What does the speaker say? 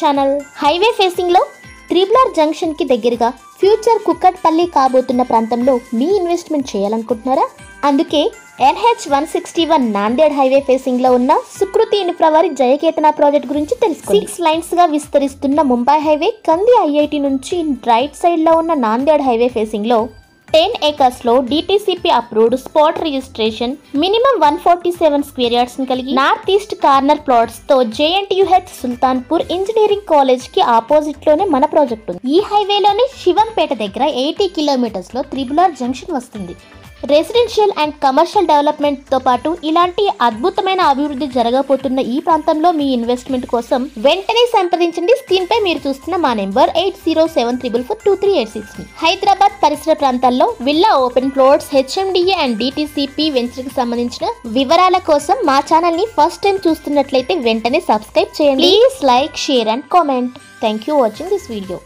Channel. Highway facing లో triple junction కి దగ్గరగా ఫ్యూచర్ కుక్కట్పల్లి కాబోతున్న ప్రాంతంలో మీ ఇన్వెస్ట్మెంట్ చేయాలనుకుంటున్నారా? అందుకే NH161 నాందేడ్ హైవే ఫేసింగ్ లో ఉన్న సుకృతి ఇన్ఫ్రా వారి జయకేతన ప్రాజెక్ట్ గురించి తెలుసుకోండి. 6 లైన్స్ గా విస్తరిస్తున్న ముంబై హైవే కంది ఐఐటి నుంచి రైట్ సైడ్ లో ఉన్న నాందేడ్ హైవే ఫేసింగ్ లో 10 acres లో DTCP approved spot registration minimum 147 square yards ని కలిగి నార్త్ ఈస్ట్ కార్నర్ ప్లాట్స్ తో JNTUH సుల్తాన్పూర్ ఇంజనీరింగ్ కాలేజ్ కి ఆపోజిట్ లోనే మన ప్రాజెక్ట్ ఉంది. ఈ హైవేలోని శివంపేట దగ్గర 80 కిలోమీటర్స్ లో త్రిబుల్ జంక్షన్ వస్తుంది. రెసిడెన్షియల్ అండ్ కమర్షియల్ డెవలప్మెంట్ తో పాటు ఇలాంటి అద్భుతమైన అభివృద్ధి జరగబోతున్న ఈ ప్రాంతంలో మీ ఇన్వెస్ట్మెంట్ కోసం వెంటనే సంప్రదించండి. స్క్రీన్ పై మీరు చూస్తున్న మా నెంబర్ 8074442386. హైదరాబాద్ పరిసర ప్రాంతాల్లో villa open plots HMDA and DTCP venture కి సంబంధించిన వివరాల కోసం మా ఛానల్ ని ఫస్ట్ టైం చూస్తున్నట్లయితే వెంటనే సబ్స్క్రైబ్ చేయండి. Please like, share and comment. Thank you watching this video.